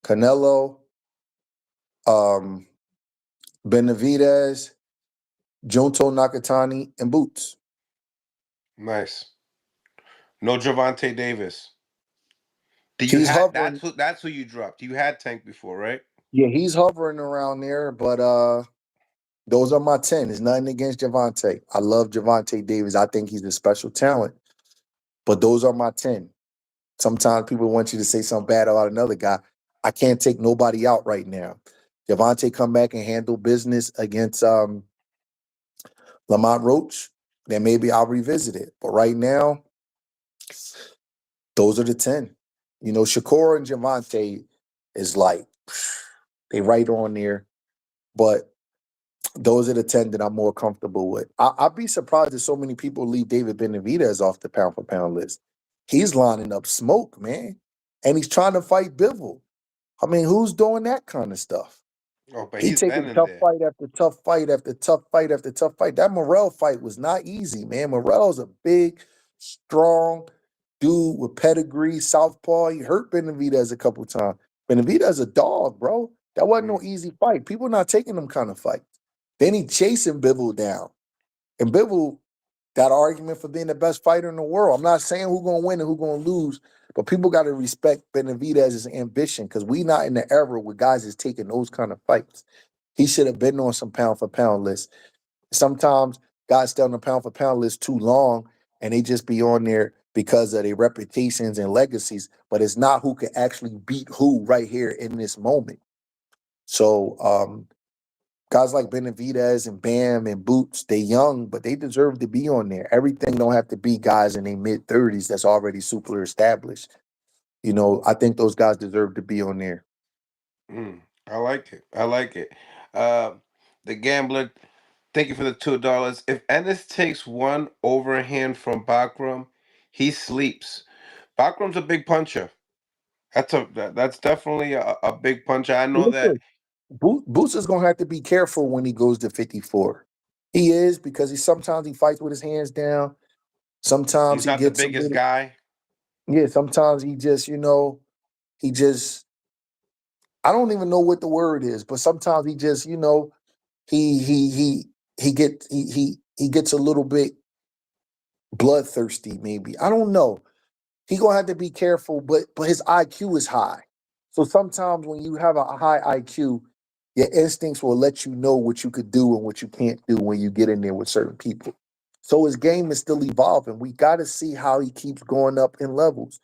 Canelo, um, Benavidez, Junto Nakatani, and Boots. Nice. No Gervonta Davis. He's hovering. That's who you dropped. You had Tank before, right? Yeah, he's hovering around there, but those are my 10. There's nothing against Gervonta. I love Gervonta Davis. I think he's a special talent. But those are my 10. Sometimes people want you to say something bad about another guy. I can't take nobody out right now. Gervonta come back and handle business against Lamont Roach, then maybe I'll revisit it. But right now, those are the 10. You know, Shakur and Gervonta is like, they right on there. But those are the 10 that I'm more comfortable with. I'd be surprised if so many people leave David Benavidez off the pound for pound list. He's lining up smoke, man. And he's trying to fight Bivol. I mean, who's doing that kind of stuff? Oh, but He he's been taking in tough there. fight after tough fight after tough fight after tough fight. That Morrell fight was not easy, man. Morrell's a big, strong dude with pedigree, southpaw. He hurt Benavidez a couple times. Benavidez a dog, bro. That wasn't no easy fight. People not taking them kind of fights. Then he chasing Bivol down. And Bivol got an argument for being the best fighter in the world. I'm not saying who's going to win and who's going to lose, but people got to respect Benavidez's ambition because we not in the era where guys is taking those kind of fights. He should have been on some pound for pound list. Sometimes guys stay on the pound for pound list too long and they just be on there because of their reputations and legacies, but it's not who can actually beat who right here in this moment. So guys like Benavidez and Bam and Boots, they young, but they deserve to be on there. Everything don't have to be guys in their mid-30s that's already super established. You know, I think those guys deserve to be on there. I like it. I like it. Uh, the Gambler, thank you for the $2. If Ennis takes one overhand from Bakram, he sleeps. Bakram's a big puncher. That's definitely a big puncher. I know that Listen, Boots is gonna have to be careful when he goes to 54. He is because sometimes he fights with his hands down. Sometimes he's he not the gets a biggest little guy. yeah. Sometimes he just he just I don't even know what the word is, but sometimes he just he he he he gets a little bit bloodthirsty. Maybe I don't know. He gonna have to be careful, but his IQ is high. So sometimes when you have a high IQ, your instincts will let you know what you could do and what you can't do when you get in there with certain people. So his game is still evolving. We got to see how he keeps going up in levels.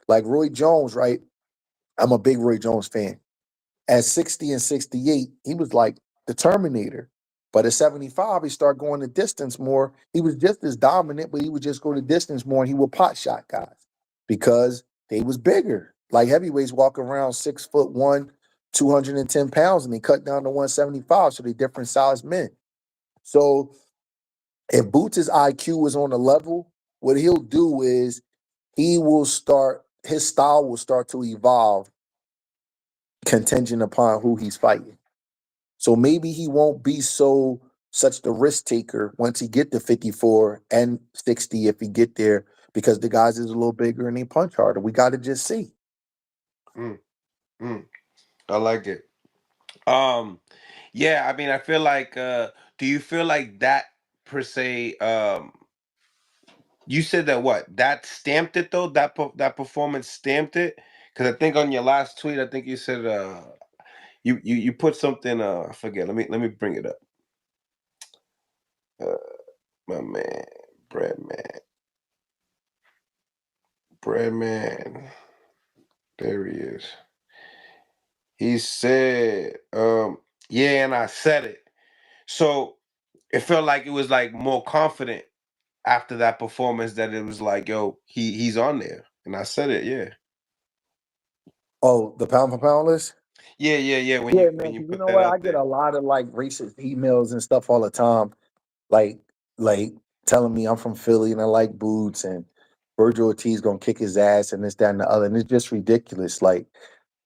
Like Roy Jones, right? I'm a big Roy Jones fan. At 60 and 68, he was like the Terminator. But at 75, he started going the distance more. He was just as dominant, but he would just go the distance more and he would pot shot guys because they was bigger. Like heavyweights walk around 6'1", 210 pounds, and they cut down to 175, so they different sized men. So if Boots' IQ is on a level, what he'll do is his style will start to evolve contingent upon who he's fighting. So maybe he won't be such the risk taker once he get to 54 and 60 if he get there because the guys is a little bigger and they punch harder. We got to just see. Mm, mm. I like it. Yeah, I mean, I feel like. Do you feel like that per se? You said that what that stamped it though. That performance stamped it because I think on your last tweet, I think you said you put something. I forget. Let me bring it up. Uh, my man, Breadman, Breadman. There he is. He said, yeah, and I said it. So it felt like it was like more confident after that performance that it was like, yo, he's on there. And I said it, yeah. Oh, the pound for pound list? Yeah. When Yeah, you man. when you 'Cause you put know that what? I out get there. a lot of like racist emails and stuff all the time, like like telling me I'm from Philly and I like Boots and Virgil Ortiz gonna kick his ass and this, that, and the other. And it's just ridiculous. Like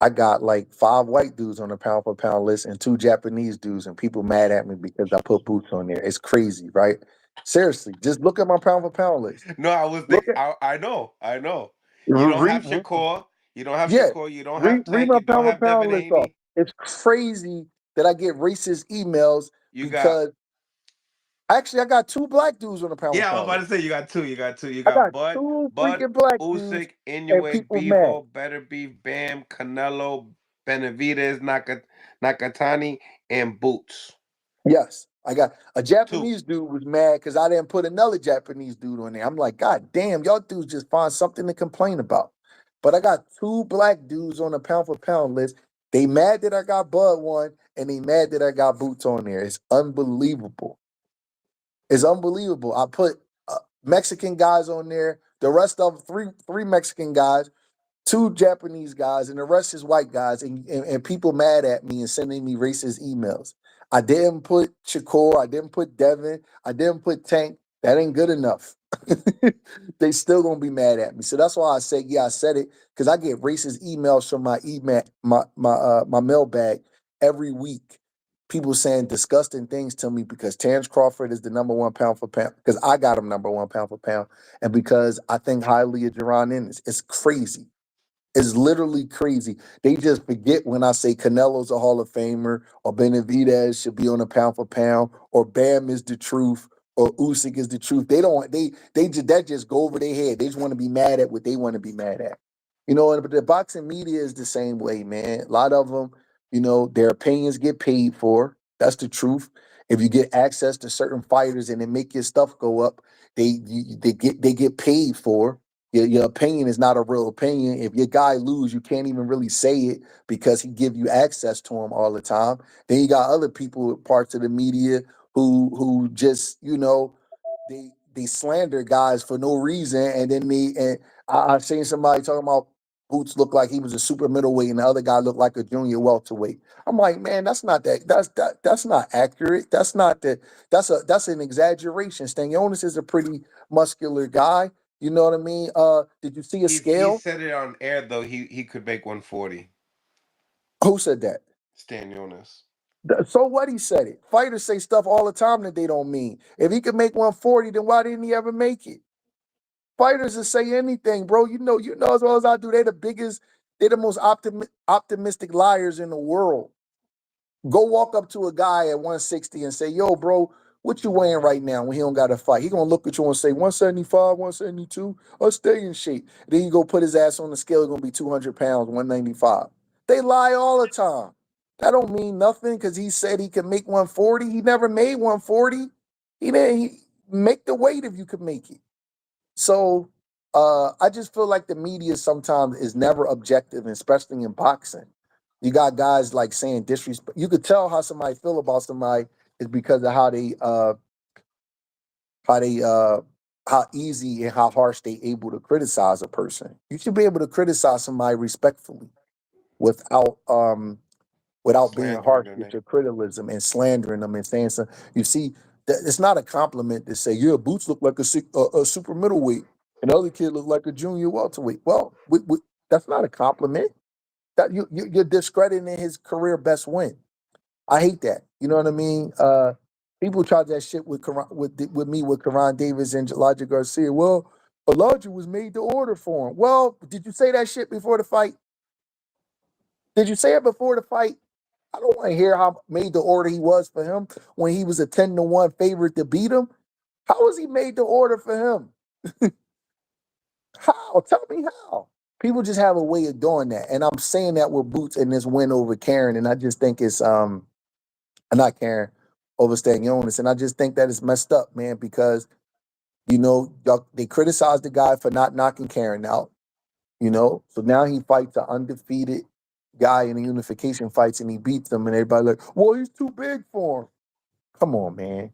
I got like 5 white dudes on the pound for pound list and 2 Japanese dudes, and people mad at me because I put Boots on there. It's crazy, right? Seriously, just look at my pound for pound list. No, I was Look thinking. at I know. You don't have read. Shakur. You don't have Yeah, Shakur. You don't have read Tank. my You don't pound for have Devin pound list off. Haney. It's crazy that I get racist emails You got because actually I got two black dudes on the pound for Yeah, I was pound about to list. say you got two. You got two. You I got got Bud, two Bud, freaking black dudes, Usyk, and Inoue, people mad. Bevo, Better Beef, Bam, Canelo, Benavidez, Nakatani, and Boots. Yes, I got a Two. Japanese dude was mad because I didn't put another Japanese dude on there. I'm like, God damn, y'all dudes just find something to complain about. But I got two black dudes on the pound for pound list. They mad that I got Bud one, and they mad that I got Boots on there. It's unbelievable. It's unbelievable. I put Mexican guys on there. The rest of three Mexican guys, two Japanese guys, and the rest is white guys, and people mad at me and sending me racist emails. I didn't put Shakur, I didn't put Devin, I didn't put Tank. That ain't good enough. They still gonna be mad at me. So that's why I say, yeah, I said it, because I get racist emails from my email, my mailbag every week. People saying disgusting things to me because Terrence Crawford is the number one pound for pound, because I got him number one pound for pound, and because I think highly of Jerron Ennis. It's crazy. It's literally crazy. They just forget when I say Canelo's a Hall of Famer, or Benavidez should be on a pound for pound, or Bam is the truth, or Usyk is the truth. They don't. They just that just go over their head. They just want to be mad at what they want to be mad at. But the boxing media is the same way, man. A lot of them, their opinions get paid for. That's the truth. If you get access to certain fighters and they make your stuff go up, they get paid for. Your opinion is not a real opinion. If your guy lose, you can't even really say it because he give you access to him all the time. Then you got other people, parts of the media, who just they slander guys for no reason, and then I seen somebody talking about Boots looked like he was a super middleweight, and the other guy looked like a junior welterweight. I'm like, man, that's not that. That's not accurate. That's not that. That's an exaggeration. Stanionis is a pretty muscular guy. You know what I mean? Did you see a He scale? said it on air though. He could make 140. Who said that? Stan Jonas. So what? He said it. Fighters say stuff all the time that they don't mean. If he could make 140, then why didn't he ever make it? Fighters that say anything, bro. You know as well as I do. They're the most optimistic liars in the world. Go walk up to a guy at 160 and say, "Yo, bro, what you weighing right now?" When he don't got to fight, he gonna look at you and say 175, 172. I'll stay in shape. Then you go put his ass on the scale. It's gonna be 200 pounds, 195. They lie all the time. That don't mean nothing because he said he could make 140. He never made 140. He didn't make the weight if you could make it. So I just feel like the media sometimes is never objective, especially in boxing. You got guys like saying disrespect. You could tell how somebody feel about somebody is because of how they how easy and how harsh they able to criticize a person. You should be able to criticize somebody respectfully without without being Slandering harsh the with name. your criticism and slandering them and saying something. You see, it's not a compliment to say, "Yeah, Boots look like a super middleweight, and the other kid look like a junior welterweight." Well, that's not a compliment. That you're discrediting his career best win. I hate that. You know what I mean? People try that shit with me with Karan Davis and Elijah Garcia. Well, Elijah was made to order for him. Well, did you say that shit before the fight? Did you say it before the fight? I don't want to hear how made the order he was for him when he was a 10-1 favorite to beat him. How was he made the order for him? How? Tell me how. People just have a way of doing that. And I'm saying that with Boots and this win over Karen. And I just think it's not Karen over Stagnonis. And I just think that it's messed up, man, because they criticized the guy for not knocking Karen out. So now he fights an undefeated guy in the unification fights and he beats them, and everybody like, well, he's too big for him. Come on, man.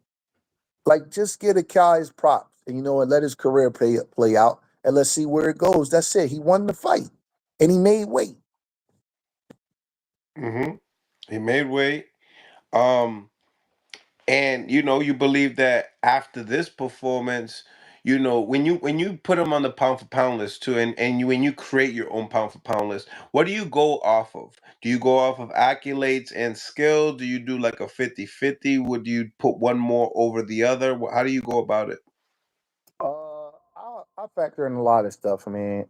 Like, just get a guy his props and and let his career play out and let's see where it goes. That's it. He won the fight and he made weight. Mm-hmm. He made weight. Um, and you believe that after this performance, when you put him on the pound for pound list too, and when you create your own pound for pound list, what do you go off of? Do you go off of accolades and skill? Do you do like a 50-50? Would you put one more over the other? How do you go about it? I factor in a lot of stuff, man.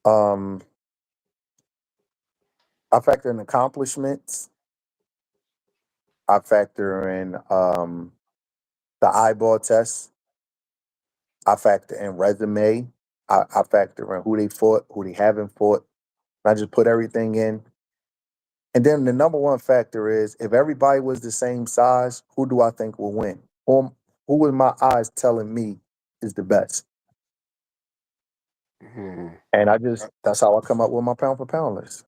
Um, I factor in accomplishments. I factor in the eyeball test. I factor in resume. I factor in who they fought, who they haven't fought. I just put everything in. And then the number one factor is if everybody was the same size, who do I think will win? Who in my eyes telling me is the best? Mhm. And that's how I come up with my pound for pound list.